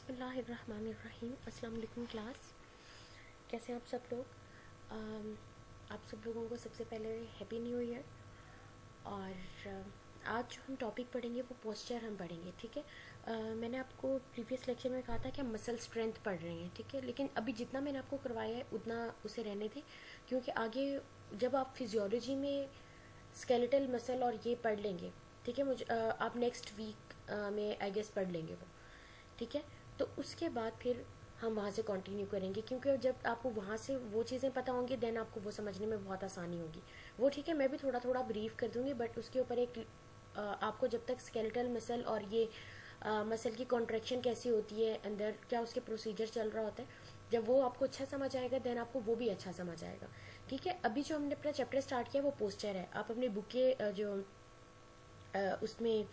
बिस्मिल्लाहिर्रहमानिर्रहीम। अस्सलाम वालेकुम क्लास, कैसे हैं आप सब लोग? आप सब लोगों को सबसे पहले हैप्पी न्यू ईयर। और आज जो हम टॉपिक पढ़ेंगे वो पोस्चर हम पढ़ेंगे, ठीक है। मैंने आपको प्रीवियस लेक्चर में कहा था कि हम मसल स्ट्रेंथ पढ़ रहे हैं, ठीक है, लेकिन अभी जितना मैंने आपको करवाया है उतना उसे रहने थे, क्योंकि आगे जब आप फिजियोलॉजी में स्केलेटल मसल और ये पढ़ लेंगे, ठीक है, मुझे आप नेक्स्ट वीक में आई गेस पढ़ लेंगे वो, ठीक है। तो उसके बाद फिर हम वहाँ से कंटिन्यू करेंगे, क्योंकि जब आपको वहाँ से वो चीज़ें पता होंगी देन आपको वो समझने में बहुत आसानी होगी। वो ठीक है, मैं भी थोड़ा थोड़ा ब्रीफ कर दूंगी, बट उसके ऊपर एक आपको जब तक स्केलेटल मसल और ये मसल की कॉन्ट्रैक्शन कैसी होती है अंदर, क्या उसके प्रोसीजर चल रहा होता है, जब वो आपको अच्छा समझ आएगा देन आपको वो भी अच्छा समझ आएगा, ठीक है। अभी जो हमने अपना चैप्टर स्टार्ट किया वो पोस्चर है। आप अपने बुक के उसमें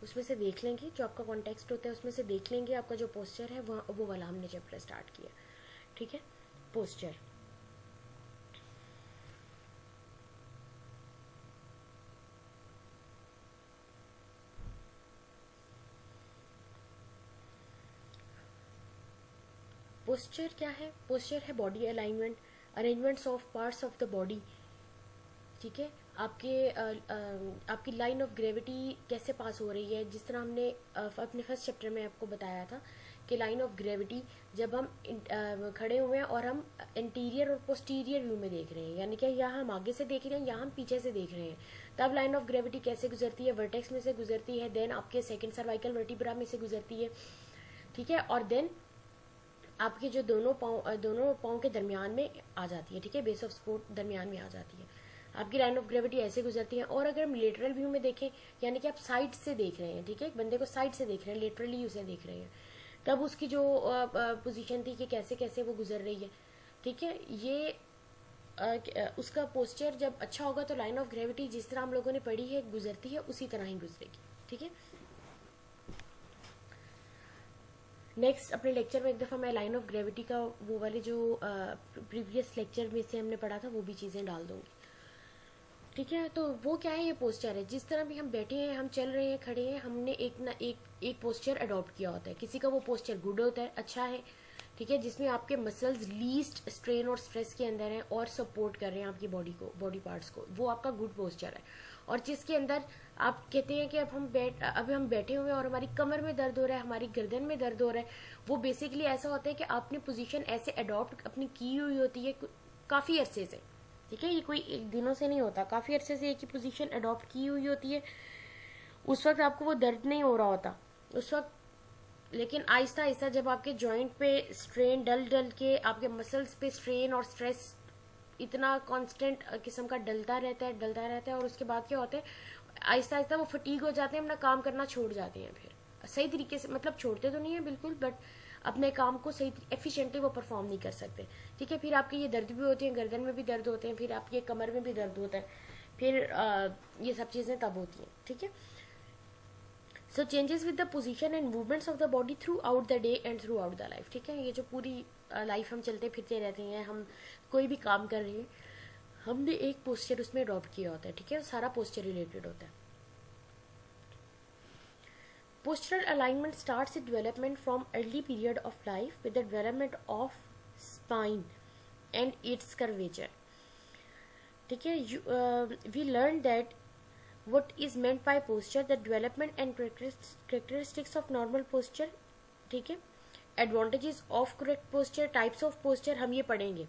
उसमें से देख लेंगे, जो आपका कॉन्टेक्स्ट होता है उसमें से देख लेंगे आपका जो पोस्चर है वो वाला हमने चैप्टर स्टार्ट किया, ठीक है। पोस्चर, पोस्चर क्या है? पोस्चर है body alignment, arrangements of parts of the body, ठीक है। आपकी लाइन ऑफ ग्रेविटी कैसे पास हो रही है, जिस तरह हमने अपने फर्स्ट चैप्टर में आपको बताया था कि लाइन ऑफ ग्रेविटी जब हम खड़े हुए हैं और हम इंटीरियर और पोस्टीरियर व्यू में देख रहे हैं, यानी कि यहाँ हम आगे से देख रहे हैं, यहाँ हम पीछे से देख रहे हैं, तब लाइन ऑफ ग्रेविटी कैसे गुजरती है? वर्टेक्स में से गुजरती है, देन आपके सेकंड सर्वाइकल वर्टिब्रा में से गुजरती है, ठीक है, और देन आपके जो दोनों पाँव के दरमियान में आ जाती है, ठीक है, बेस ऑफ सपोर्ट दरमियान में आ जाती है। आपकी लाइन ऑफ ग्रेविटी ऐसे गुजरती है। और अगर हम लेटरल व्यू में देखें, यानी कि आप साइड से देख रहे हैं, ठीक है, एक बंदे को साइड से देख रहे हैं, लेटरली उसे देख रहे हैं, तब उसकी जो पोजीशन थी कि कैसे कैसे वो गुजर रही है, ठीक है, ये उसका पोस्चर जब अच्छा होगा तो लाइन ऑफ ग्रेविटी जिस तरह हम लोगों ने पढ़ी है गुजरती है उसी तरह ही गुजरेगी, ठीक है। नेक्स्ट अपने लेक्चर में एक दफ़ा मैं लाइन ऑफ ग्रेविटी का वो वाले जो प्रीवियस लेक्चर में से हमने पढ़ा था वो भी चीज़ें डाल दूंगी, ठीक है। तो वो क्या है? ये पोस्चर है। जिस तरह भी हम बैठे हैं, हम चल रहे हैं, खड़े हैं, हमने एक पोस्चर अडॉप्ट किया होता है। किसी का वो पोस्चर गुड होता है, अच्छा है, ठीक है, जिसमें आपके मसल्स लीस्ट स्ट्रेन और स्ट्रेस के अंदर हैं और सपोर्ट कर रहे हैं आपकी बॉडी को, बॉडी पार्ट्स को, वो आपका गुड पोस्चर है। और जिसके अंदर आप कहते हैं कि अब हम बैठे हुए हैं और हमारी कमर में दर्द हो रहा है, हमारी गर्दन में दर्द हो रहा है, वो बेसिकली ऐसा होता है कि आपने पोजीशन ऐसे अडॉप्ट अपनी की हुई होती है काफ़ी अरसे से, ठीक है, ये कोई एक दिनों से नहीं होता, काफ़ी अरसे से एक ही पोजीशन अडॉप्ट की हुई होती है। उस वक्त आपको वो दर्द नहीं हो रहा होता उस वक्त, लेकिन आहिस्ता आहिस्ता जब आपके जॉइंट पे स्ट्रेन डल डल के आपके मसल्स पे स्ट्रेन और स्ट्रेस इतना कांस्टेंट किस्म का डलता रहता है और उसके बाद क्या होता है, आहिस्ता आहिस्ता वो फटीग हो जाते हैं, अपना काम करना छोड़ जाते हैं, फिर सही तरीके से, मतलब छोड़ते तो नहीं है बिल्कुल, बट अपने काम को सही एफिशिएंटली वो परफॉर्म नहीं कर सकते, ठीक है। फिर आपके ये दर्द भी होते हैं, गर्दन में भी दर्द होते हैं, फिर आपके कमर में भी दर्द होता है, फिर ये सब चीज़ें तब होती हैं, ठीक है। So changes with the position and movements of the body throughout the day and throughout the life, ठीक है। ये जो पूरी लाइफ हम चलते फिरते रहते हैं, हम कोई भी काम कर रहे हैं, हमने एक पोस्चर उसमें अडॉप्ट किया होता है, ठीक है, सारा पोस्चर रिलेटेड होता है। Postural alignment starts its development from early period of life with the development of spine and its curvature, ठीक है। We learned that what is meant by posture, the development and characteristics of normal posture, ठीक है, advantages of correct posture, types of posture हम ये पढ़ेंगे,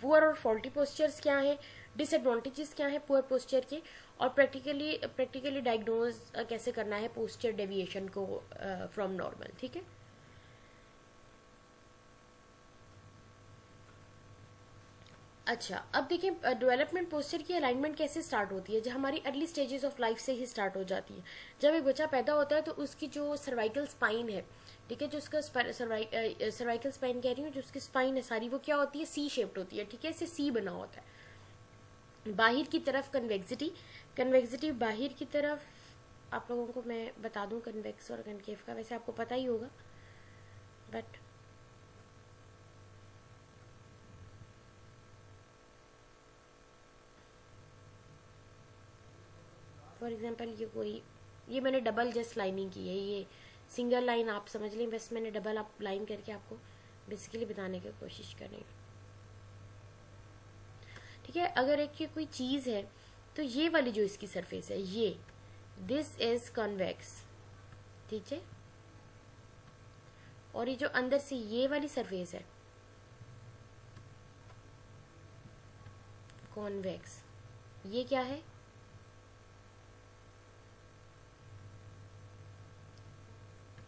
poor और faulty postures क्या है, डिसएडवांटेजेस क्या है पुअर पोस्चर के, और प्रैक्टिकली डायग्नोज कैसे करना है पोस्चर डेविएशन को फ्रॉम नॉर्मल, ठीक है। अच्छा, अब देखिए डेवलपमेंट पोस्चर की अलाइनमेंट कैसे स्टार्ट होती है, जो हमारी अर्ली स्टेजेस ऑफ लाइफ से ही स्टार्ट हो जाती है। जब एक बच्चा पैदा होता है तो उसकी जो सर्वाइकल स्पाइन है, ठीक है, जो उसका सर्वाइकल स्पाइन कह रही हूँ, जो उसकी स्पाइन है सारी, वो क्या होती है? सी शेप्ड होती है, ठीक है, इससे सी बना होता है। बाहर की तरफ कन्वेक्सिटी बाहर की तरफ, आप लोगों को मैं बता दूं कन्वेक्स और कनकेव का, वैसे आपको पता ही होगा, बट फॉर एग्जांपल ये कोई ये मैंने डबल जस्ट लाइनिंग की है, ये सिंगल लाइन आप समझ लें, बस मैंने डबल आप लाइन करके आपको बेसिकली बताने की कोशिश कर रही हूँ। ठीक है, अगर एक ये कोई चीज है तो ये वाली जो इसकी सरफेस है ये दिस इज कॉन्वेक्स, ठीक है, और ये जो अंदर से ये वाली सरफेस है कॉन्वेक्स, ये क्या है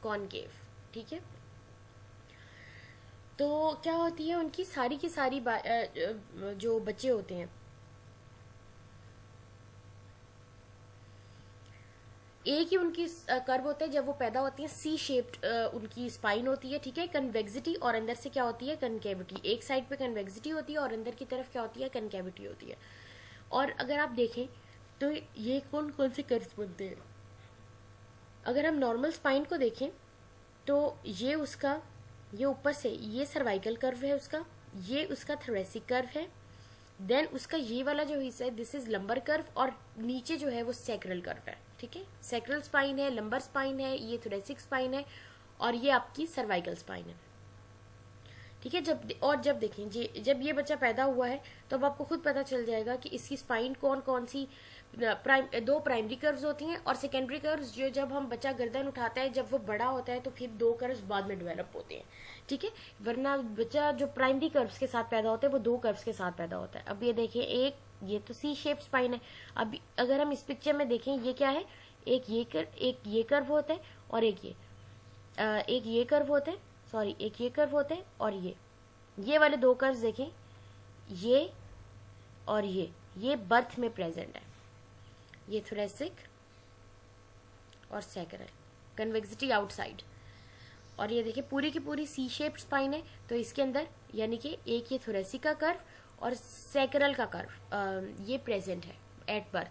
कॉनकेव। ठीक है, तो क्या होती है उनकी सारी की सारी जो बच्चे होते हैं एक ही उनकी कर्व होता है जब वो पैदा होती है, सी शेप्ड उनकी स्पाइन होती है। ठीक है, कन्वेक्सिटी और अंदर से क्या होती है कनकेविटी, एक साइड पे कन्वेक्सिटी होती है और अंदर की तरफ क्या होती है कनकेविटी होती है। और अगर आप देखें तो ये कौन कौन से कर्व्स बनते हैं, अगर हम नॉर्मल स्पाइन को देखें तो ये उसका ये ऊपर से ये सर्वाइकल कर्व है उसका, ये उसका थोरेसिक कर्व है, देन उसका ये वाला जो हिस्सा है दिस इज लंबर कर्व, और नीचे जो है वो सैक्रल कर्व है। ठीक है, सैक्रल स्पाइन है, लंबर स्पाइन है, ये थोरेसिक स्पाइन है और ये आपकी सर्वाइकल स्पाइन है। ठीक है, जब देखें जब ये बच्चा पैदा हुआ है तो अब आपको खुद पता चल जाएगा कि इसकी स्पाइन कौन कौन सी दो प्राइमरी कर्व्स होती हैं और सेकेंडरी कर्व्स जो जब हम बच्चा गर्दन उठाता है जब वो बड़ा होता है तो फिर दो कर्व्स बाद में डेवलप होते हैं। ठीक है, वरना बच्चा जो प्राइमरी कर्व्स के साथ पैदा होता है वो दो कर्व्स के साथ पैदा होता है। अब ये देखिए एक ये तो सी शेप स्पाइन है, अब अगर हम इस पिक्चर में देखें ये क्या है, एक ये कर्व होता है और एक ये कर्व होता है, सॉरी एक ये कर्व होता है और ये वाले दो कर्व्स देखें, ये और ये बर्थ में प्रेजेंट है, ये थोरेसिक और सैक्रल, कन्वेक्सिटी आउटसाइड, और ये देखिए पूरी की पूरी सी शेप स्पाइन है तो इसके अंदर यानी कि एक ये थोरेसिक का कर्व और सैक्रल का कर्व ये प्रेजेंट है एट बर्थ।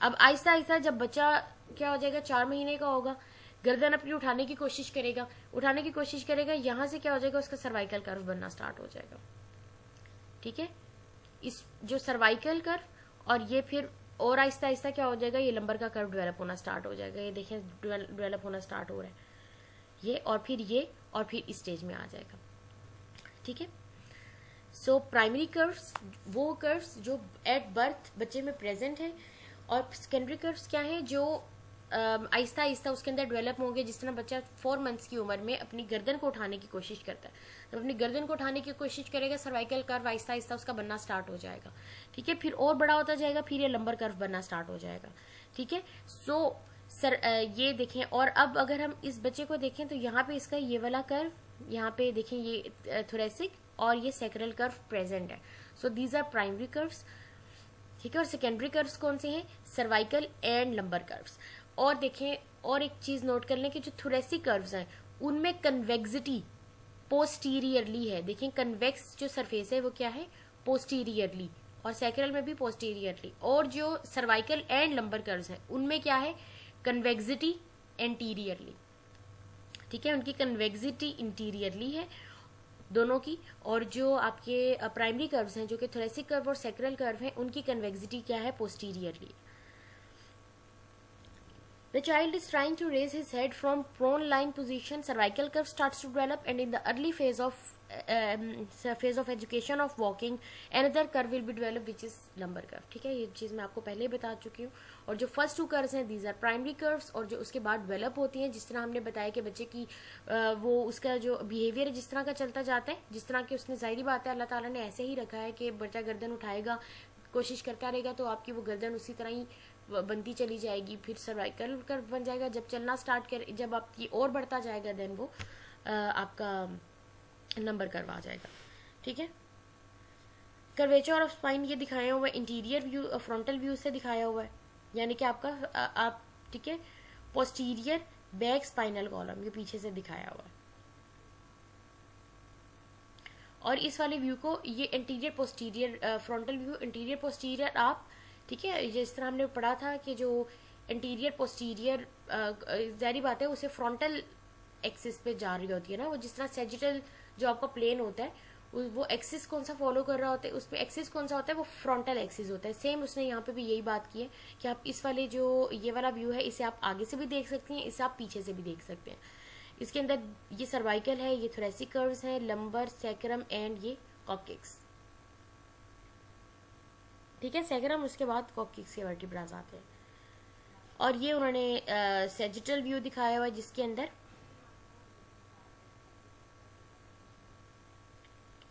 अब आहिस्ता आहिस्ता जब बच्चा क्या हो जाएगा 4 महीने का होगा, गर्दन अपनी उठाने की कोशिश करेगा, यहां से क्या हो जाएगा उसका सर्वाइकल कर्व बनना स्टार्ट हो जाएगा। ठीक है, इस जो सर्वाइकल कर्व और ये फिर और आहिस्ता आहिस्ता क्या हो जाएगा ये लंबर का कर्व डेवलप होना स्टार्ट हो जाएगा, ये देखें डेवलप होना स्टार्ट हो रहा है ये और फिर इस स्टेज में आ जाएगा। ठीक है, सो प्राइमरी कर्व्स वो कर्व्स जो एट बर्थ बच्चे में प्रेजेंट है, और सेकेंडरी कर्व्स क्या है जो आहिस्ता आहिस्ता उसके अंदर डेवलप होंगे। जिस तरह बच्चा 4 मंथ्स की उम्र में अपनी गर्दन को उठाने की कोशिश करता है, जब अपनी गर्दन को उठाने की कोशिश करेगा सर्वाइकल कर्व आहिस्ता आहिस्ता उसका बनना स्टार्ट हो जाएगा। ठीक है, फिर और बड़ा होता जाएगा, फिर ये लंबर कर्व बनना स्टार्ट हो जाएगा। ठीक है, सो ये देखें, और अब अगर हम इस बच्चे को देखें तो यहाँ पे इसका ये वाला कर्व, यहाँ पे देखें ये थोरेसिक और ये सैक्रल कर्व प्रेजेंट है। So these are primary curves. ठीक है, और सेकेंडरी कर्व्स कौन से हैं, सर्वाइकल एंड लंबर कर्व्स। और देखें और एक चीज नोट कर लें कि जो थोरेसिक कर्व्स हैं उनमें कन्वेक्सिटी पोस्टीरियरली है। देखें कन्वेक्स जो सरफेस है वो क्या है पोस्टीरियरली, और सैक्रल में भी पोस्टीरियरली, और जो सर्वाइकल एंड लंबर कर्व्स हैं उनमें क्या है कन्वेक्सिटी एंटीरियरली। ठीक है, उनकी कन्वेक्सिटी इंटीरियरली है दोनों की, और जो आपके प्राइमरी कर्व्स हैं जो कि थोरेसिक कर्व और सैक्रल कर्व हैं उनकी कन्वेक्सिटी क्या है posteriorly. The child is trying to raise his head from prone lying position. Cervical curve starts to develop, and in the early phase of education of walking, another curve will be developed, which is lumbar curve. ठीक है, ये चीज मैं आपको पहले ही बता चुकी हूँ। और जो फर्स्ट 2 कर्व्स हैं these are primary curves, और जो उसके बाद डेवलप होती हैं जिस तरह हमने बताया कि बच्चे की वो उसका जो बिहेवियर है जिस तरह का चलता जाता है, जिस तरह की उसने जाहिर बात है अल्लाह ताला ने ऐसे ही रखा है कि बच्चा गर्दन उठाएगा कोशिश करता रहेगा तो आपकी वो गर्दन उसी तरह ही बनती चली जाएगी, फिर सर्वाइकल कर्व बन जाएगा। जब चलना स्टार्ट कर जब आपकी और बढ़ता जाएगा देन वो आपका नंबर कर्व आ जाएगा। ठीक है, कर्वेचर ऑफ स्पाइन ये दिखाया हुआ है, इंटीरियर व्यू फ्रंटल व्यू से दिखाया हुआ है, यानी कि आपका आप ठीक है पोस्टीरियर बैक स्पाइनल कॉलम ये पीछे से दिखाया हुआ है, और इस वाले व्यू को ये interior posterior frontal view interior posterior आप ठीक है, जिस तरह हमने पढ़ा था कि जो इंटीरियर पोस्टीरियर जारी बात है उसे फ्रंटल एक्सिस पे जा रही होती है ना, वो जिस तरह सेजिटल जो आपका प्लेन होता है वो एक्सिस कौन सा फॉलो कर रहा होता है, उस पर एक्सिस कौन सा होता है, वो फ्रंटल एक्सिस होता है। सेम उसने यहाँ पे भी यही बात की है कि आप इस वाले जो ये वाला व्यू है इसे आप आगे से भी देख सकते हैं, इसे आप पीछे से भी देख सकते हैं। इसके अंदर ये सर्वाइकल है, ये थोरेसिक कर्व्स है, लंबर, सैक्रम एंड ये कॉक्सिक्स। ठीक है, सैक्रम उसके बाद कॉक्सिक्स के वर्टिब्रास आते हैं। और ये उन्होंने सैजिटल व्यू दिखाया हुआ है जिसके अंदर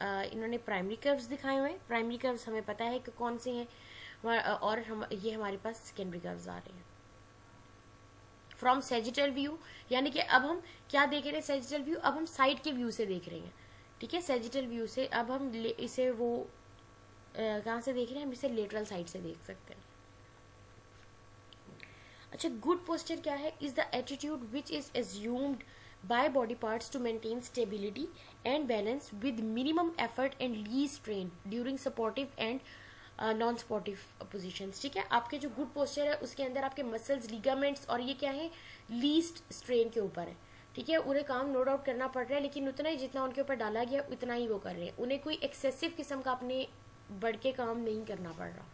इन्होंने प्राइमरी कर्व्स दिखाए हुए हैं। प्राइमरी कर्व्स हमें पता है कि कौन से हैं, और ये हमारे पास सेकेंडरी कर्व्स आ रहे हैं फ्रॉम सैजिटल व्यू। यानी कि अब हम क्या देख रहे हैं, सैजिटल व्यू अब हम साइड के व्यू से देख रहे हैं। ठीक है, सैजिटल व्यू से अब हम इसे वो कहाँ से देख रहे हैं, हम इसे लेटरल साइड से देख सकते हैं। अच्छा, गुड पोस्चर क्या है? Is the attitude which is assumed by body parts to maintain stability and balance with minimum effort and least strain during supportive and non supportive positions. ठीक है, आपके जो गुड पोस्चर है उसके अंदर आपके मसल्स, लिगामेंट्स और ये क्या है, लीस्ट स्ट्रेन के ऊपर है। ठीक है, उन्हें काम नो डाउट करना पड़ रहा है, लेकिन उतना ही जितना उनके ऊपर डाला गया उतना ही वो कर रहे हैं। उन्हें कोई एक्सेसिव किस्म का अपने बढ़ के काम नहीं करना पड़ रहा।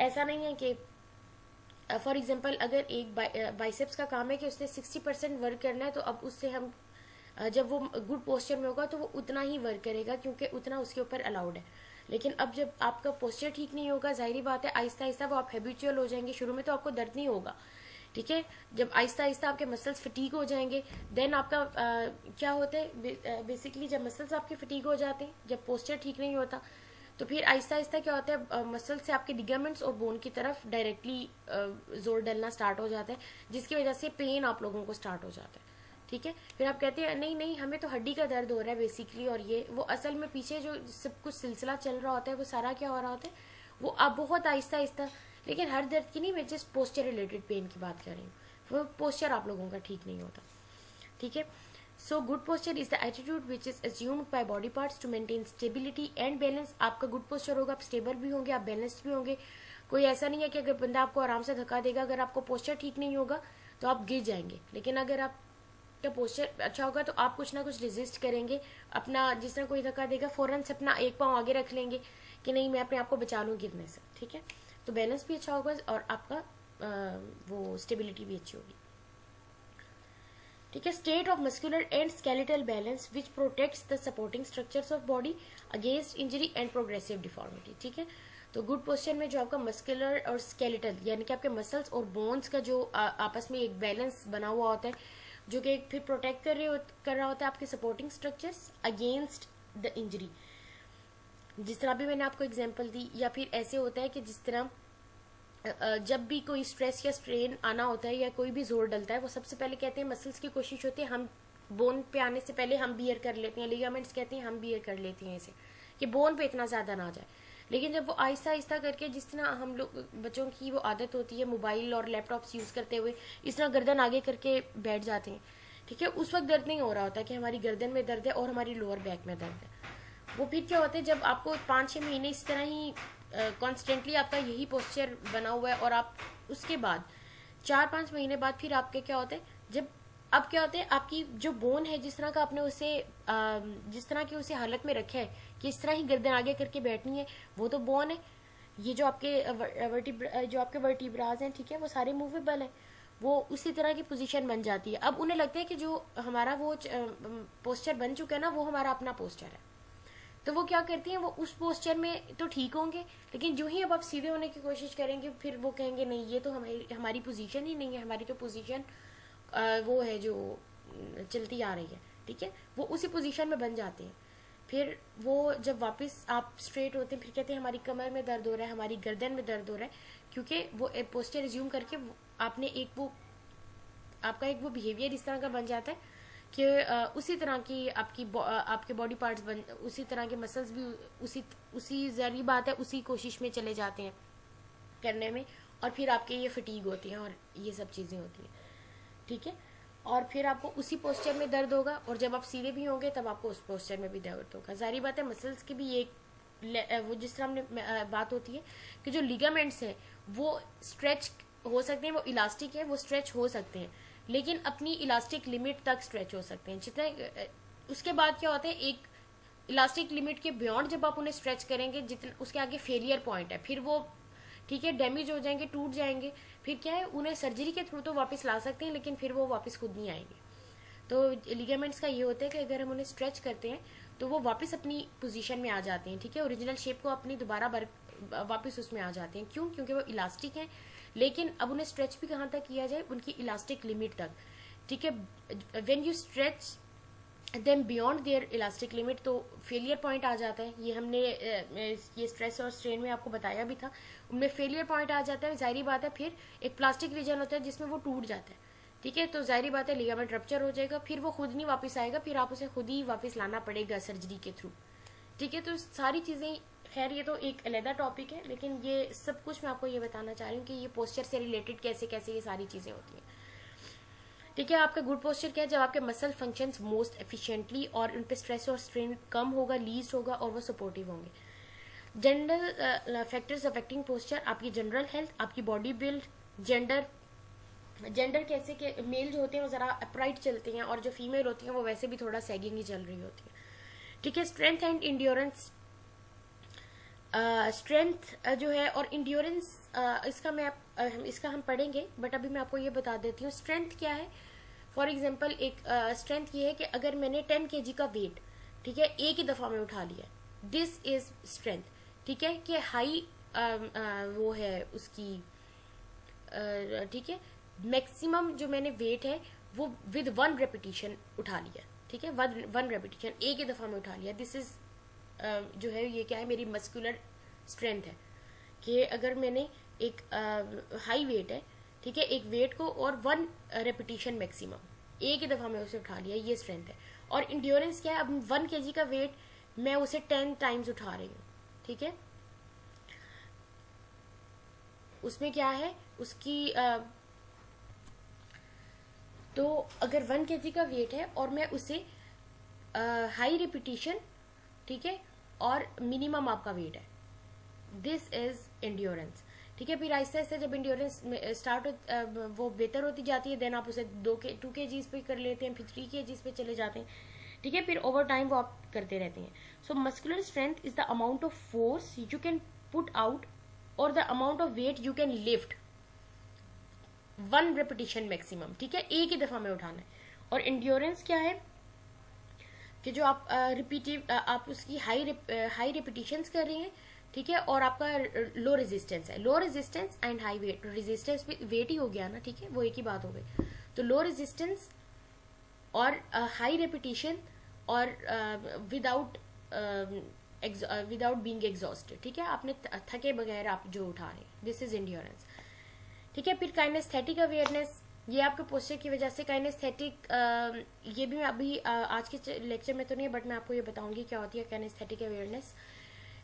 ऐसा नहीं है कि फॉर एग्जाम्पल अगर एक बाइसेप्स का काम है कि उसने 60% वर्क करना है, तो अब उससे हम जब वो गुड पोस्चर में होगा तो वो उतना ही वर्क करेगा क्योंकि उतना उसके ऊपर अलाउड है। लेकिन अब जब आपका पोस्चर ठीक नहीं होगा, जाहिर बात है आहिस्ता आहिस्ता वो आप हैबिचुअल हो जाएंगे। शुरू में तो आपको दर्द नहीं होगा, ठीक है, जब आहिस्ता आहिस्ता आपके मसल्स फटीग हो जाएंगे, देन आपका क्या होता है बेसिकली, जब मसल्स आपके फटीग हो जाते हैं, जब पोस्चर ठीक नहीं होता, तो फिर आहिस्ता आहिस्ता क्या होता है, मसल से आपके लिगामेंट्स और बोन की तरफ डायरेक्टली जोर डलना स्टार्ट हो जाता है, जिसकी वजह से पेन आप लोगों को स्टार्ट हो जाता है। ठीक है, फिर आप कहते हैं नहीं नहीं हमें तो हड्डी का दर्द हो रहा है बेसिकली, और ये वो असल में पीछे जो सब कुछ सिलसिला चल रहा होता है वो सारा क्या हो रहा होता है, वो आप बहुत आहिस्ता आहिस्ता, लेकिन हर दर्द की नहीं, मैं जस्ट पोस्चर रिलेटेड पेन की बात कर रही हूँ, वो पोस्चर आप लोगों का ठीक नहीं होता। ठीक है, so good posture is the attitude which is assumed by body parts to maintain stability and balance. आपका गुड पोस्चर होगा, आप स्टेबल भी होंगे, आप बैलेंस्ड भी होंगे। कोई ऐसा नहीं है कि अगर बंदा आपको आराम से धक्का देगा, अगर आपको पोस्चर ठीक नहीं होगा तो आप गिर जाएंगे, लेकिन अगर आपका पोस्चर अच्छा होगा तो आप कुछ ना कुछ रेजिस्ट करेंगे। अपना जिस तरह कोई धक्का देगा फौरन से अपना एक पाँव आगे रख लेंगे कि नहीं मैं अपने आप को बचा लूँ गिरने से। ठीक है, तो बैलेंस भी अच्छा होगा और आपका वो स्टेबिलिटी भी अच्छी होगी। ठीक है, state of muscular and skeletal balance which protects the supporting structures of body against injury and progressive deformity. ठीक है, तो गुड पोस्चर में जो आपका मस्कुलर और स्केलेटल यानी कि आपके मसल्स और बोन्स का जो आपस में एक बैलेंस बना हुआ होता है, जो कि फिर प्रोटेक्ट कर रहा होता है आपके supporting structures against the injury. जिस तरह भी मैंने आपको एग्जाम्पल दी, या फिर ऐसे होता है कि जिस तरह जब भी कोई स्ट्रेस या स्ट्रेन आना होता है या कोई भी जोर डलता है, वो सबसे पहले कहते हैं मसल्स की कोशिश होती है हम बोन पे आने से पहले हम बियर कर लेते हैं, लिगामेंट्स कहते हैं हम बियर कर लेते हैं इसे कि बोन पे इतना ज़्यादा ना जाए। लेकिन जब वो आहिस्ता आहिस्ता करके, जिस तरह हम लोग बच्चों की वो आदत होती है मोबाइल और लैपटॉप्स यूज़ करते हुए इस तरह गर्दन आगे करके बैठ जाते हैं, ठीक है, उस वक्त दर्द नहीं हो रहा होता कि हमारी गर्दन में दर्द है और हमारी लोअर बैक में दर्द है। वो फिर क्या होता है, जब आपको 5-6 महीने इस तरह ही कॉन्स्टेंटली आपका यही पोस्चर बना हुआ है और आप उसके बाद 4-5 महीने बाद फिर आपके क्या होता है, जब अब क्या होता है आपकी जो बोन है जिस तरह का आपने उसे जिस तरह की उसे हालत में रखा है कि इस तरह ही गर्दन आगे करके बैठनी है, वो तो बोन है। ये जो आपके वर्टिब्राज हैं, ठीक है, वो सारे मूवेबल हैं, वो उसी तरह की पोजीशन बन जाती है। अब उन्हें लगता है कि जो हमारा वो पोस्चर बन चुका है ना, वो हमारा अपना पोस्चर है, तो वो क्या करती हैं, वो उस पोस्चर में तो ठीक होंगे, लेकिन जो ही अब आप सीधे होने की कोशिश करेंगे फिर वो कहेंगे नहीं ये तो हमारी पोजीशन ही नहीं है, हमारी तो पोजीशन वो है जो चलती आ रही है। ठीक है, वो उसी पोजीशन में बन जाते हैं। फिर वो जब वापस आप स्ट्रेट होते हैं फिर कहते हैं हमारी कमर में दर्द हो रहा है, हमारी गर्दन में दर्द हो रहा है, क्योंकि वो पोस्चर रिज्यूम करके आपने आपका एक वो बिहेवियर इस तरह का बन जाता है कि उसी तरह की आपके बॉडी पार्ट्स उसी तरह के मसल्स भी उसी जरूरी बात है उसी कोशिश में चले जाते हैं करने में, और फिर आपके ये फटीग होती हैं और ये सब चीज़ें होती हैं। ठीक है, और फिर आपको उसी पोस्चर में दर्द होगा, और जब आप सीधे भी होंगे तब आपको उस पोस्चर में भी दर्द होगा। जाहिर बात है मसल्स की भी एक वो जिस तरह हमने बात होती है कि जो लिगामेंट्स हैं वो स्ट्रेच हो सकते हैं, वो इलास्टिक है, वो स्ट्रेच हो सकते हैं, लेकिन अपनी इलास्टिक लिमिट तक स्ट्रेच हो सकते हैं जितने। उसके बाद क्या होता है, एक इलास्टिक लिमिट के बियॉन्ड जब आप उन्हें स्ट्रेच करेंगे, जितना उसके आगे फेलियर पॉइंट है, फिर वो ठीक है डैमेज हो जाएंगे, टूट जाएंगे, फिर क्या है उन्हें सर्जरी के थ्रू तो वापस ला सकते हैं, लेकिन फिर वो वापस खुद नहीं आएंगे। तो लिगामेंट्स का ये होता है कि अगर हम उन्हें स्ट्रेच करते हैं तो वो वापस अपनी पोजीशन में आ जाते हैं, ठीक है, ओरिजिनल शेप को अपनी दोबारा वापस उसमें आ जाते हैं। क्यों? क्योंकि वो इलास्टिक हैं। लेकिन अब उन्हें स्ट्रेच भी कहाँ तक किया जाए? उनकी इलास्टिक लिमिट तक, ठीक है। When you stretch then beyond their elastic limit तो फेलियर पॉइंट आ जाता है। ये हमने ये स्ट्रेस और स्ट्रेन में आपको बताया भी था, उनमें फेलियर पॉइंट आ जाता है। जाहिर बात है फिर एक प्लास्टिक रीजन होता है जिसमें वो टूट जाता है, ठीक है, तो जाहिर बात है लिगामेंट रप्चर हो जाएगा, फिर वो खुद नहीं वापस आएगा, फिर आप उसे खुद ही वापस लाना पड़ेगा सर्जरी के थ्रू, ठीक है। तो सारी चीजें, खैर ये तो एक अलग टॉपिक है, लेकिन ये सब कुछ मैं आपको ये बताना चाह रही हूँ कि ये पोस्चर से रिलेटेड कैसे कैसे ये सारी चीजें होती हैं, ठीक है। आपका गुड पोस्चर क्या है? जब आपके मसल फंक्शंस मोस्ट एफिशिएंटली और उन पे स्ट्रेस और स्ट्रेन कम होगा, लीस्ट होगा और वो सपोर्टिव होंगे। जनरल फैक्टर्स अफेक्टिंग पोस्चर, आपकी जनरल हेल्थ, आपकी बॉडी बिल्ड, जेंडर कैसे के मेल जो होते हैं वो जरा अपराइट चलते हैं और जो फीमेल होती हैं वो वैसे भी थोड़ा सैगिंग ही चल रही होती है, ठीक है। स्ट्रेंथ एंड इंड्योरेंस, स्ट्रेंथ जो है और इंड्योरेंस, इसका हम पढ़ेंगे, बट अभी मैं आपको ये बता देती हूँ स्ट्रेंथ क्या है। फॉर एग्जाम्पल एक स्ट्रेंथ ये है कि अगर मैंने 10 kg का वेट, ठीक है, एक ही दफा में उठा लिया, दिस इज स्ट्रेंथ, ठीक है, कि हाई वो है उसकी, ठीक है, मैक्सिमम जो मैंने वेट है वो विद 1 रेपिटेशन उठा लिया, ठीक है, 1 रेपिटेशन एक ही दफा में उठा लिया, दिस इज जो है ये क्या है, मेरी मस्कुलर स्ट्रेंथ है। कि अगर मैंने एक हाई वेट है, ठीक है, एक वेट को और 1 रेपिटेशन मैक्सिमम एक ही दफा में उसे उठा लिया, ये स्ट्रेंथ है। और इंड्योरेंस क्या है? अब 1 kg का वेट मैं उसे 10 टाइम्स उठा रही हूँ, ठीक है, उसमें क्या है उसकी तो अगर 1 kg का वेट है और मैं उसे हाई रिपीटिशन, ठीक है, और मिनिमम आपका वेट है, दिस इज इंड्योरेंस, ठीक है। फिर आहिस्ता आहिस्ता जब इंड्योरेंस स्टार्ट वो बेहतर होती जाती है, देन आप उसे 2 kg पे कर लेते हैं, फिर 3 kg पे चले जाते हैं, ठीक है, फिर ओवर टाइम वो आप करते रहते हैं। So muscular strength is the amount of force you can put out और the amount of weight you can lift 1 repetition maximum, ठीक है, एक ही दफा में उठाना है। और इंड्योरेंस क्या है कि जो आप आप उसकी हाई रिपीटिशंस कर रहे हैं, ठीक है, और आपका लो रेजिस्टेंस है, low resistance and high wait, resistance भी वेट ही हो गया ना, ठीक है, वो एक ही बात हो गई। तो लो रेजिस्टेंस और हाई रेपिटेशन और विदाउट बीइंग एग्जॉस्टेड, ठीक है, आपने थके बगैर आप जो उठा रहे हैं, दिस इज इंड्योरेंस, ठीक है। फिर काइनेस्थेटिक अवेयरनेस, ये आपके पोस्चर की वजह से काइनेस्थेटिक, ये भी मैं अभी आज के लेक्चर में तो नहीं, बट मैं आपको ये बताऊंगी क्या होती है काइनेस्थेटिक अवेयरनेस।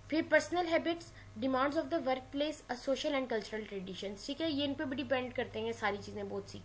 फिर personal habits, demands of the work place, social and cultural traditions, ठीक है, ये इन पे भी डिपेंड करते हैं सारी चीजें बहुत सी।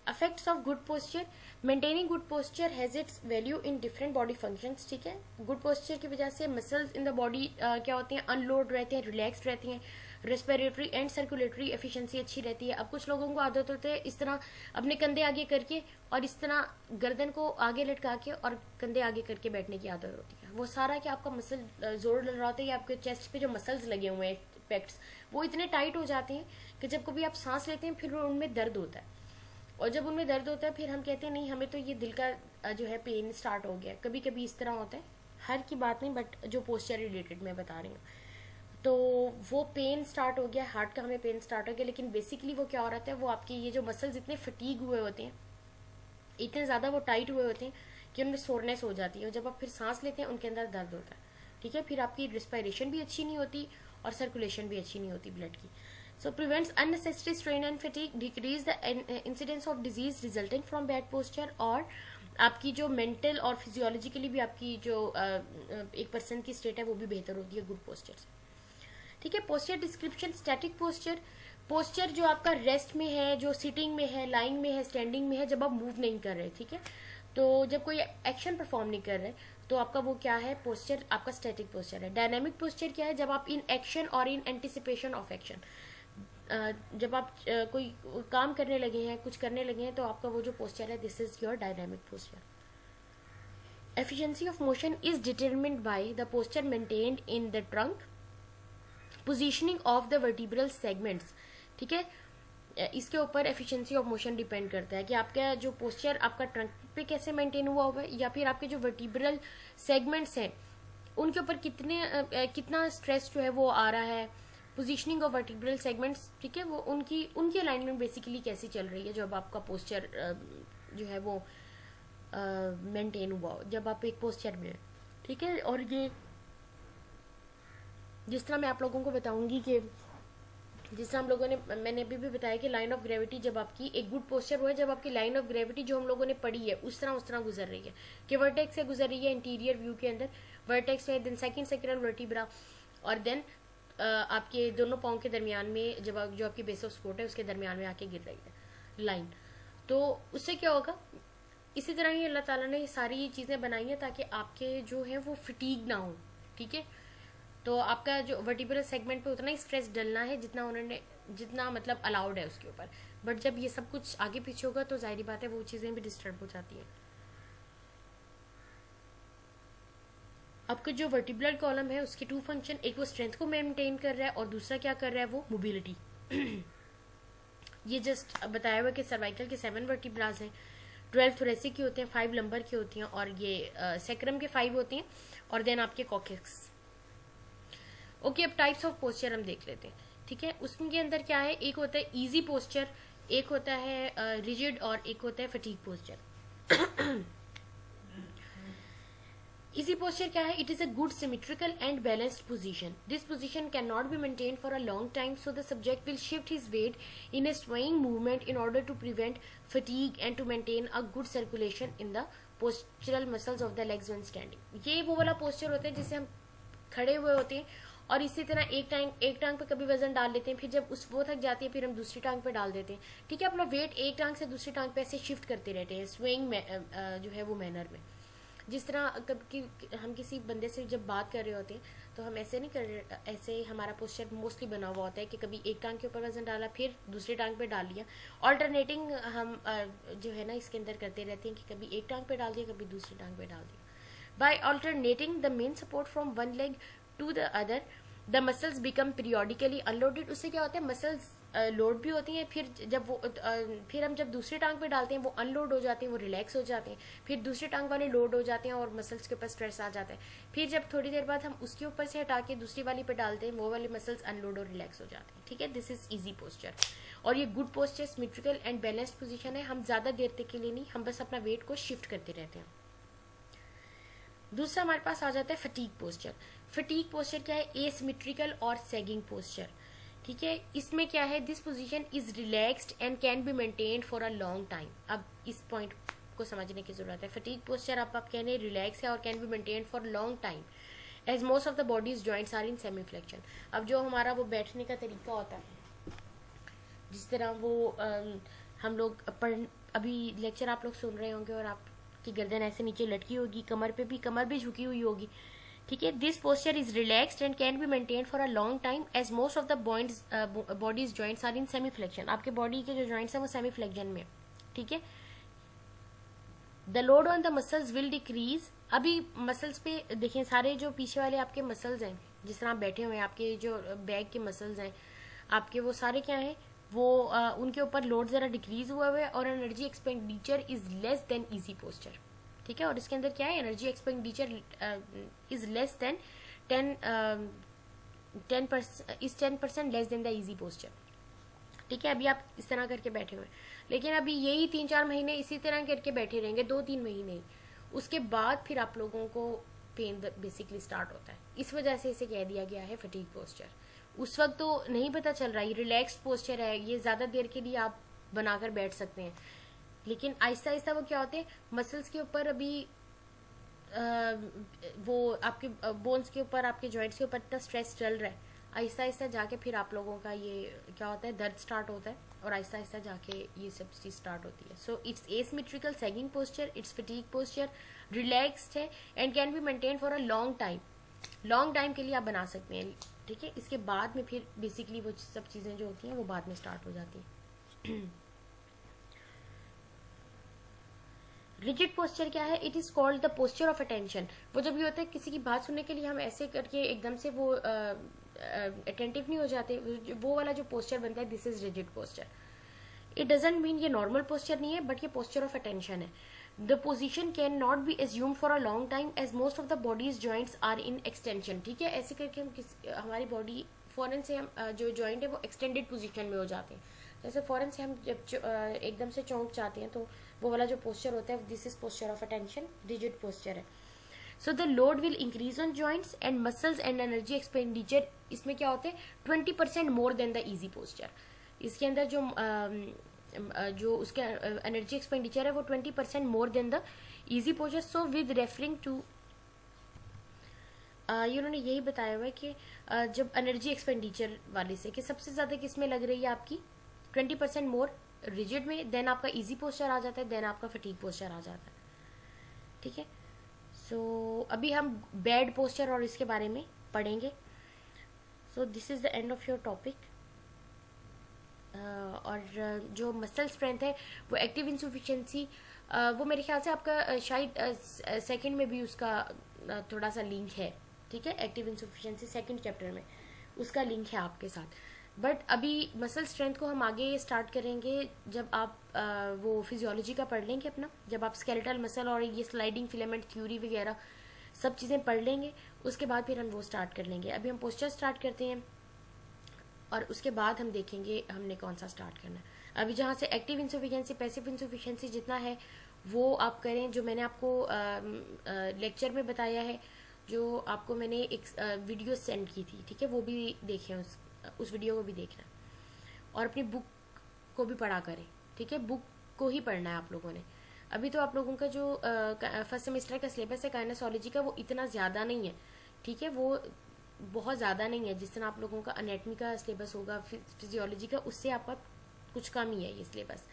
Effects of good posture, maintaining good posture has its value in different body functions, ठीक है। गुड पोस्चर की वजह से मसल्स इन द बॉडी क्या होते हैं, अनलोड रहते हैं, रिलैक्स रहती हैं, रेस्पिरेटरी एंड सर्कुलेटरी एफिशिएंसी अच्छी रहती है। अब कुछ लोगों को आदत होती है इस तरह अपने कंधे आगे करके और इस तरह गर्दन को आगे लटका के और कंधे आगे करके बैठने की आदत होती है, वो सारा क्या आपका मसल जोर डल रहा होता है, या आपके चेस्ट पे जो मसल्स लगे हुए हैं पेक्ट्स, वो इतने टाइट हो जाते हैं कि जब कभी आप सांस लेते हैं फिर उनमें दर्द होता है, और जब उनमें दर्द होता है फिर हम कहते हैं नहीं हमें तो ये दिल का जो है पेन स्टार्ट हो गया। कभी कभी इस तरह होता है, हर की बात नहीं, बट जो पोस्चर रिलेटेड मैं बता रही हूँ, तो वो पेन स्टार्ट हो गया, हार्ट का हमें पेन स्टार्ट हो गया, लेकिन बेसिकली वो क्या हो रहा है, वो आपके ये जो मसल्स इतने फटीग हुए होते हैं, इतने ज़्यादा वो टाइट हुए होते हैं कि उनमें सोरनेस हो जाती है, और जब आप फिर सांस लेते हैं उनके अंदर दर्द होता है, ठीक है। फिर आपकी रिस्पायरेशन भी अच्छी नहीं होती और सर्कुलेशन भी अच्छी नहीं होती ब्लड की। So prevents unnecessary strain and fatigue, decrease the incidence of disease resulting from bad posture, और आपकी जो मेंटल और फिजियोलॉजिकली भी आपकी जो एक पर्सन की स्टेट है वो भी बेहतर होती है गुड पोस्चर से, ठीक है। Posture description, static posture, posture जो आपका रेस्ट में है, जो सिटिंग में है, लाइंग में है, स्टैंडिंग में है, जब आप मूव नहीं कर रहे, ठीक है, तो जब कोई एक्शन परफॉर्म नहीं कर रहे तो आपका वो क्या है, पोस्चर आपका स्टैटिक पोस्चर है। डायनामिक पोस्चर क्या है, जब आप इन एक्शन और इन एंटिसिपेशन ऑफ एक्शन, जब आप कोई काम करने लगे हैं, कुछ करने लगे हैं, तो आपका वो जो पोस्चर है, this is your dynamic posture. Efficiency of motion is determined by the posture maintained in the trunk, positioning of the vertebral segments. ठीक है, इसके ऊपर एफिशिएंसी ऑफ मोशन डिपेंड करता है कि आपका जो पोस्चर आपका ट्रंक पे कैसे मेंटेन हुआ है, या फिर आपके जो वर्टिब्रल सेगमेंट्स हैं उनके ऊपर कितना स्ट्रेस जो है वो आ रहा है. पोजीशनिंग ऑफ वर्टिब्रल सेगमेंट्स, ठीक है, वो उनकी अलाइनमेंट बेसिकली कैसी चल रही है जब आपका पोस्चर जो है वो मेंटेन हुआ हो, जब आप एक पोस्चर में, ठीक है. और ये जिस तरह मैं आप लोगों को बताऊंगी कि जिस तरह हम लोगों ने, मैंने अभी भी बताया कि लाइन ऑफ ग्रेविटी जब आपकी एक गुड पोस्चर हुआ है, जब आपकी लाइन ऑफ ग्रेविटी जो हम लोगों ने पढ़ी है उस तरह गुजर रही है कि वर्टेक्स से गुजर रही है इंटीरियर व्यू के अंदर, वर्टेक्स में, देन सेकंड सेक्रल वर्टिब्रा, और देन आपके दोनों पाँव के दरमियान में जो आपकी बेस ऑफ सपोर्ट है उसके दरमियान में आके गिर रही है लाइन. तो उससे क्या होगा, इसी तरह ही अल्लाह ताला ने सारी चीज़ें बनाई हैं ताकि आपके जो है वो फटीग ना हो. ठीक है, तो आपका जो वर्टिब्रल सेगमेंट पे उतना ही स्ट्रेस डलना है जितना मतलब अलाउड है उसके ऊपर. बट जब ये सब कुछ आगे पीछे होगा तो जाहिर बात है वो चीज़ें भी डिस्टर्ब हो जाती हैं. आपका जो वर्टिब्रल कॉलम है उसके टू फंक्शन, एक वो स्ट्रेंथ को मेंटेन कर रहा है और दूसरा क्या कर रहा है, वो मोबिलिटी. ये जस्ट बताया हुआ कि सर्वाइकल के 7 वर्टिब्रास हैं, 12 थोरेसिक के होते हैं, 5 लंबर के होती हैं, और ये सेक्रम के 5 होते हैं, और देन आपके कॉकेक्स. ओके, अब टाइप्स ऑफ पोस्चर हम देख लेते हैं. ठीक है, उसके अंदर क्या है, एक होता है इजी पोस्चर, एक होता है रिजिड, और एक होता है फटीग पोस्चर. इजी पोस्चर क्या है, it is a good symmetrical and balanced position. This position can not B maintain for a long time, so the subject will shift his weight in a swaying movement in order to prevent fatigue and to maintain a good circulation in the postural muscles of the legs when standing. ये वो वाला posture होता है जिससे हम खड़े हुए होते हैं और इसी तरह एक टांग पे कभी वजन डाल लेते हैं, फिर जब उस वो थक जाती है फिर हम दूसरी टांग पे डाल देते हैं. ठीक है, अपना वेट एक टांग से दूसरी टांग पे ऐसे शिफ्ट करते रहते हैं स्विंग जो है वो मैनर में. जिस तरह कभी हम किसी बंदे से जब बात कर रहे होते हैं तो हम ऐसे नहीं कर रहे, ऐसे हमारा पोस्चर मोस्टली बना हुआ होता है कि कभी एक टांग के ऊपर वजन डाला फिर दूसरी टांग पे डाल लिया. ऑल्टरनेटिंग हम जो है ना इसके अंदर करते रहते हैं कि कभी एक टांग पे डाल दिया, कभी दूसरी टांग पे डाल दिया. By alternating the main support from one leg to the other the muscles become periodically unloaded. उससे क्या होता है, मसल्स लोड भी होती हैं, फिर हम जब दूसरी टांग पे डालते हैं वो अनलोड हो जाते हैं, वो रिलैक्स हो जाते हैं, फिर दूसरी टांग वाले लोड हो जाते हैं और मसल्स के ऊपर स्ट्रेस आ जाता है. फिर जब थोड़ी देर बाद हम उसके ऊपर से हटा के दूसरी वाली पे डालते हैं वो वाले मसल्स अनलोड और रिलैक्स हो जाते हैं. ठीक है, दिस इज इजी पोस्चर. और ये good posture symmetrical and balanced position है. हम ज्यादा देर तक के लिए नहीं, हम बस अपना वेट को शिफ्ट करते रहते हैं. दूसरा हमारे पास आ जाता है फटीग पोस्चर. फटीग पोस्चर क्या है, एसिमेट्रिकल और सैगिंग पोस्चर. ठीक है, इसमें क्या है, this position is relaxed and can be maintained for a long time. अब इस पॉइंट को समझने की जरूरत है. फटीग पोस्चर आप कह रहे हैं रिलैक्स है और can be maintained for long time as most of the body's joints are in semi flexion. अब जो हमारा वो बैठने का तरीका होता है, जिस तरह वो हम लोग अभी लेक्चर आप लोग सुन रहे होंगे और आपकी गर्दन ऐसे नीचे लटकी होगी, कमर भी झुकी हुई होगी. ठीक है, this posture is relaxed and can be maintain for a long time as most of the body's joints are in semi flexion. आपके बॉडी के जो जॉइंट्स हैं वो सेमी फ्लेक्शन में. ठीक है, the load on the muscles will decrease. अभी muscles पे देखें, सारे जो पीछे वाले आपके मसल्स हैं, जिस तरह आप बैठे हुए हैं, आपके जो बैक के मसल्स हैं आपके, वो सारे क्या हैं, वो उनके ऊपर लोड जरा डिक्रीज हुआ हुआ है और energy expenditure is less than easy posture. ठीक है, और इसके अंदर क्या है, energy expenditure is less than 10% less than the easy posture. ठीक है, अभी आप इस तरह करके बैठे हुए हैं, लेकिन अभी यही 3-4 महीने इसी तरह करके बैठे रहेंगे, 2-3 महीने, उसके बाद फिर आप लोगों को पेन बेसिकली स्टार्ट होता है. इस वजह से इसे कह दिया गया है फटीग पोस्चर. उस वक्त तो नहीं पता चल रहा, ये रिलैक्स पोस्चर है, ये ज्यादा देर के लिए आप बनाकर बैठ सकते हैं, लेकिन आहिस्ता आहिस्ता वो क्या होते हैं, मसल्स के ऊपर अभी वो आपके बोन्स के ऊपर, आपके जॉइंट्स के ऊपर इतना स्ट्रेस चल रहा है, आहिस्ता आहिस्ता जाके फिर आप लोगों का ये क्या होता है, दर्द स्टार्ट होता है और आहिस्ता आहिस्ता जाके ये सब चीज स्टार्ट होती है. So it's asymmetrical sagging posture, it's fatigue posture, relaxed है and can be maintain for a long time long time के लिए आप बना सकते हैं, ठीक है। इसके बाद में फिर बेसिकली वो सब चीज़ें जो होती हैं वो बाद में स्टार्ट हो जाती हैं। रिजिड पोस्चर क्या है? It is called the posture of attention. वो जब ये होता है किसी की बात सुनने के लिए हम ऐसे करके एकदम से वो अटेंटिव नहीं हो जाते, वो वाला जो पोस्चर बनता है, this is rigid posture. It doesn't mean ये नॉर्मल पोस्चर नहीं है, बट ये पोस्चर ऑफ अटेंशन है। The position can not be assume for a long time as most of the body's joints are in extension, ठीक है। ऐसे करके हम हमारी बॉडी फौरन से हम जो जॉइंट है वो एक्सटेंडेड पोजीशन में हो जाते हैं। जैसे फौरन से हम जब एकदम से चौंक जाते हैं तो वो वाला जो पोस्चर होता है, this is posture of attention, rigid posture है। So the load will increase on joints and muscles and energy expenditure, इसमें क्या होते हैं 20% more than the easy posture. इसके अंदर जो उसका एनर्जी एक्सपेंडिचर है वो 20% more than the easy posture. So with referring to उन्होंने यही बताया हुआ है कि जब एनर्जी एक्सपेंडिचर वाले से कि सबसे ज्यादा किस में लग रही है आपकी 20% मोर रिजिड में, देन आपका इजी पोस्चर आ जाता है, देन आपका फटीग पोस्चर आ जाता है, ठीक है। सो अभी हम बैड पोस्चर और इसके बारे में पढ़ेंगे। So this is the end of your topic. और जो मसल स्ट्रेंथ है वो एक्टिव इंसुफिशियंसी, वो मेरे ख्याल से आपका शायद सेकंड में भी उसका थोड़ा सा लिंक है, ठीक है। एक्टिव इंसुफिशियंसी सेकंड चैप्टर में उसका लिंक है आपके साथ। बट अभी मसल स्ट्रेंथ को हम आगे स्टार्ट करेंगे जब आप वो फिजियोलॉजी का पढ़ लेंगे अपना, जब आप स्केलेटल मसल और ये स्लाइडिंग फिलामेंट थ्योरी वगैरह सब चीज़ें पढ़ लेंगे, उसके बाद फिर हम वो स्टार्ट कर लेंगे। अभी हम पोस्चर स्टार्ट करते हैं और उसके बाद हम देखेंगे हमने कौन सा स्टार्ट करना है। अभी जहाँ से एक्टिव इंसुफिशियंसी पैसिव इंसुफिशियंसी जितना है वो आप करें, जो मैंने आपको लेक्चर में बताया है, जो आपको मैंने एक वीडियो सेंड की थी, ठीक है, वो भी देखें, उस वीडियो को भी देखना और अपनी बुक को भी पढ़ा करें, ठीक है। बुक को ही पढ़ना है आप लोगों ने। अभी तो आप लोगों का जो फर्स्ट सेमेस्टर का सिलेबस है काइनेसोलॉजी का, वो इतना ज़्यादा नहीं है, ठीक है, वो बहुत ज़्यादा नहीं है। जिस तरह आप लोगों का एनेटमी का सिलेबस होगा, फिजियोलॉजी का, उससे आपका कुछ कम ही है ये सिलेबस।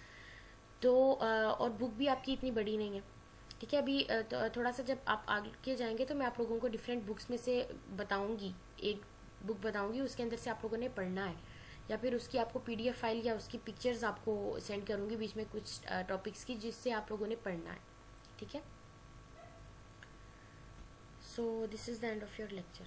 तो और बुक भी आपकी इतनी बड़ी नहीं है, ठीक है। अभी तो थोड़ा सा जब आप आगे जाएंगे तो मैं आप लोगों को डिफरेंट बुक्स में से बताऊंगी, एक बुक बताऊंगी, उसके अंदर से आप लोगों ने पढ़ना है, या फिर उसकी आपको पीडीएफ फाइल या उसकी पिक्चर्स आपको सेंड करूंगी बीच में कुछ टॉपिक्स की, जिससे आप लोगों ने पढ़ना है, ठीक है। So this is the end of your lecture.